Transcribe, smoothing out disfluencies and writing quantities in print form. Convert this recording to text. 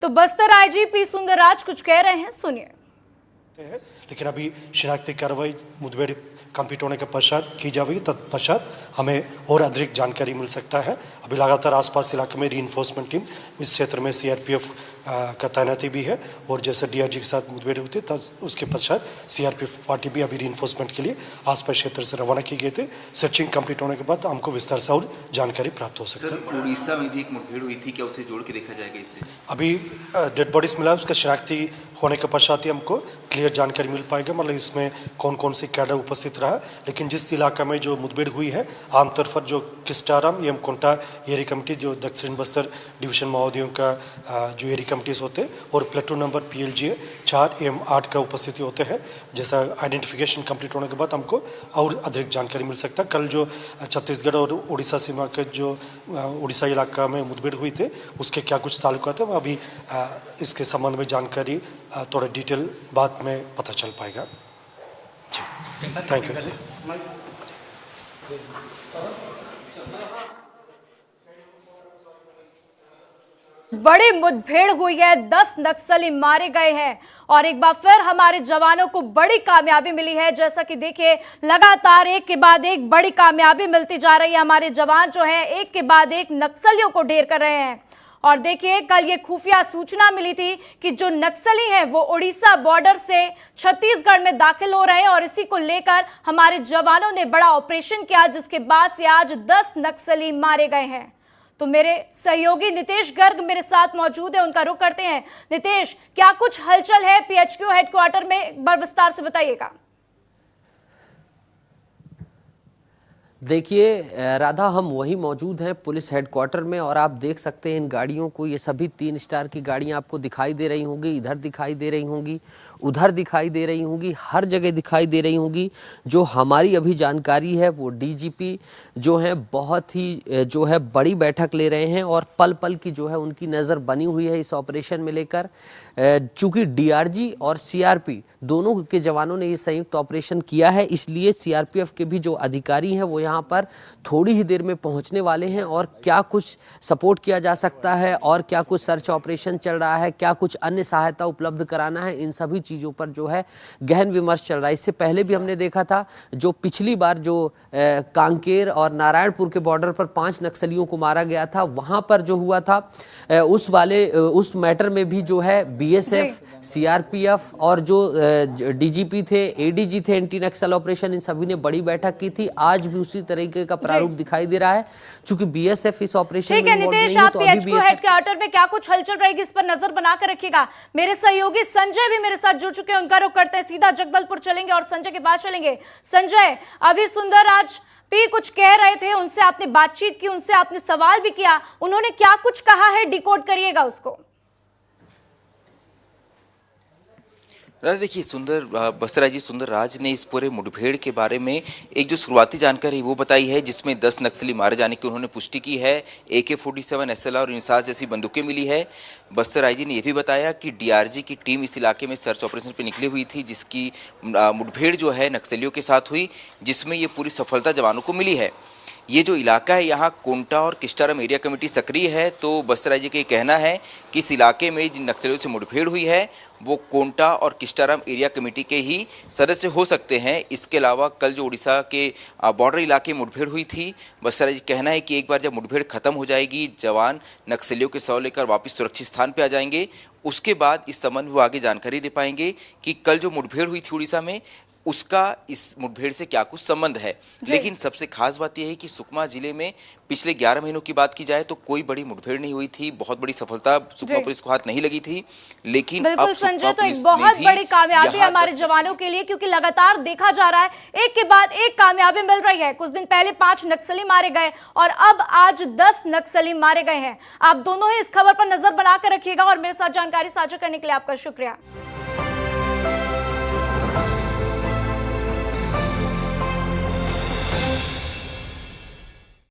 तो Bastar IG P Sundarraj कुछ कह रहे हैं, सुनिए। लेकिन अभी शिनाख्ती कार्रवाई मुठभेड़ कंप्लीट होने के पश्चात की जाएगी, तत्पश्चात हमें और अधिक जानकारी मिल सकता है। अभी लगातार आसपास इलाके में रीइंफोर्समेंट टीम इस क्षेत्र में सीआरपीएफ का तैनाती भी है और जैसे डीआरजी के साथ मुठभेड़ हुई थी तब उसके पश्चात सीआरपीएफ पार्टी भी अभी रीइंफोर्समेंट के लिए आसपास क्षेत्र से रवाना की गए थे। सर्चिंग कंप्लीट होने के बाद हमको विस्तार से और जानकारी प्राप्त हो सकती है। उड़ीसा में भी एक मुठभेड़ हुई थी, क्या उसे जोड़ के देखा जाएगा इससे? अभी डेड बॉडीज मिला, उसका शिनाख्ती होने के पश्चात ही हमको क्लियर जानकारी मिल पाएगा, मतलब इसमें कौन कौन सी कैडर उपस्थित रहा। लेकिन जिस इलाका में जो मुठभेड़ हुई है आमतौर पर जो किस्टाराम एवं कोंटा एरी कमेटी जो दक्षिण बस्तर डिवीजन माओवादियों का जो एरी कमेटीज होते हैं और प्लेटून नंबर PLG 4 एवं 8 का उपस्थिति होते हैं। जैसा आइडेंटिफिकेशन कंप्लीट होने के बाद हमको और अधिक जानकारी मिल सकता है। कल जो छत्तीसगढ़ और उड़ीसा सीमा के जो उड़ीसा इलाका में मुठभेड़ हुई थे उसके क्या कुछ ताल्लुकात है, अभी इसके संबंध में जानकारी थोड़ा डिटेल बाद में पता चल पाएगा। जी, थैंक यू। बड़ी मुठभेड़ हुई है, 10 नक्सली मारे गए हैं और एक बार फिर हमारे जवानों को बड़ी कामयाबी मिली है। जैसा कि देखिए लगातार एक के बाद एक बड़ी कामयाबी मिलती जा रही है। हमारे जवान जो हैं एक के बाद एक नक्सलियों को ढेर कर रहे हैं। और देखिए कल ये खुफिया सूचना मिली थी कि जो नक्सली हैं वो उड़ीसा बॉर्डर से छत्तीसगढ़ में दाखिल हो रहे हैं और इसी को लेकर हमारे जवानों ने बड़ा ऑपरेशन किया, जिसके बाद से आज 10 नक्सली मारे गए हैं। तो मेरे सहयोगी नितेश गर्ग मेरे साथ मौजूद है, उनका रुख करते हैं। नितेश, क्या कुछ हलचल है PHQ हेडक्वार्टर में, एक बार विस्तार से बताइएगा। देखिए राधा, हम वही मौजूद हैं पुलिस हेडक्वार्टर में और आप देख सकते हैं इन गाड़ियों को। ये सभी 3 स्टार की गाड़ियां आपको दिखाई दे रही होंगी, इधर दिखाई दे रही होंगी, उधर दिखाई दे रही होंगी, हर जगह दिखाई दे रही होंगी। जो हमारी अभी जानकारी है वो DGP जो है बहुत ही जो है बड़ी बैठक ले रहे हैं और पल पल की जो है उनकी नज़र बनी हुई है इस ऑपरेशन में लेकर। चूँकि DRG और CRP दोनों के जवानों ने ये संयुक्त ऑपरेशन किया है, इसलिए CRPF के भी जो अधिकारी हैं वो यहाँ पर थोड़ी ही देर में पहुँचने वाले हैं। और क्या कुछ सपोर्ट किया जा सकता है और क्या कुछ सर्च ऑपरेशन चल रहा है, क्या कुछ अन्य सहायता उपलब्ध कराना है, इन सभी चीज़ों पर जो है गहन विमर्श चल रहा है। इससे पहले भी हमने देखा था जो पिछली बार जो कांकेर और नारायणपुर के बॉर्डर पर 5 नक्सलियों को मारा गया था, वहाँ पर जो हुआ था उस मैटर में भी जो है BSF, CRPF और जो DGP थे, ADG थे एंटी नक्सल ऑपरेशन, इन सभी ने बड़ी बैठक की थी। आज भी उसी तरीके का प्रारूप दिखाई दे रहा है। चूंकि BSF इस ऑपरेशन में इन्वॉल्व नहीं है, तो अभी BSF हेडक्वार्टर में क्या कुछ हलचल रहेगी इस पर नजर बनाकर रखिएगा। मेरे सहयोगी संजय भी मेरे साथ जुड़ चुके हैं, उनका रुख करते हैं, सीधा जगदलपुर चलेंगे और संजय के पास चलेंगे। संजय, अभी सुंदरराज भी कुछ कह रहे थे, उनसे आपने बातचीत की, उनसे आपने सवाल भी किया, उन्होंने क्या कुछ कहा है, डिकोड करिएगा उसको। देखिए बस्तर आईजी सुंदरराज ने इस पूरे मुठभेड़ के बारे में एक जो शुरुआती जानकारी वो बताई है, जिसमें 10 नक्सली मारे जाने की उन्होंने पुष्टि की है। AK-47 SLR और इंसास जैसी बंदूकें मिली है। बस्तर आईजी ने यह भी बताया कि DRG की टीम इस इलाके में सर्च ऑपरेशन पर निकली हुई थी, जिसकी मुठभेड़ जो है नक्सलियों के साथ हुई, जिसमें ये पूरी सफलता जवानों को मिली है। ये जो इलाका है यहाँ कोंटा और किस्टाराम एरिया कमेटी सक्रिय है, तो बस्तर आईजी का ये कहना है कि इस इलाके में जिन नक्सलियों से मुठभेड़ हुई है वो कोंटा और किस्टाराम एरिया कमेटी के ही सदस्य हो सकते हैं। इसके अलावा कल जो उड़ीसा के बॉर्डर इलाके में मुठभेड़ हुई थी, बस्तर आईजी कहना है कि एक बार जब मुठभेड़ खत्म हो जाएगी, जवान नक्सलियों के शव लेकर वापस सुरक्षित स्थान पर आ जाएंगे, उसके बाद इस संबंध में वो आगे जानकारी दे पाएंगे कि कल जो मुठभेड़ हुई थी उड़ीसा में उसका इस मुठभेड़ से क्या कुछ संबंध है। लेकिन सबसे खास बात यह है कि सुकमा जिले में पिछले 11 महीनों की बात की जाए तो कोई बड़ी मुठभेड़ नहीं हुई थी, बहुत बड़ी सफलता सुकमा पुलिस को हाथ नहीं लगी थी। लेकिन बिल्कुल संजय, तो एक बहुत बड़ी कामयाबी हमारे जवानों के लिए, क्योंकि लगातार देखा जा रहा है एक के बाद एक कामयाबी मिल रही है। कुछ दिन पहले 5 नक्सली मारे गए और अब आज 10 नक्सली मारे गए हैं। आप दोनों ही इस खबर पर नजर बनाकर रखिएगा और मेरे साथ जानकारी साझा करने के लिए आपका शुक्रिया।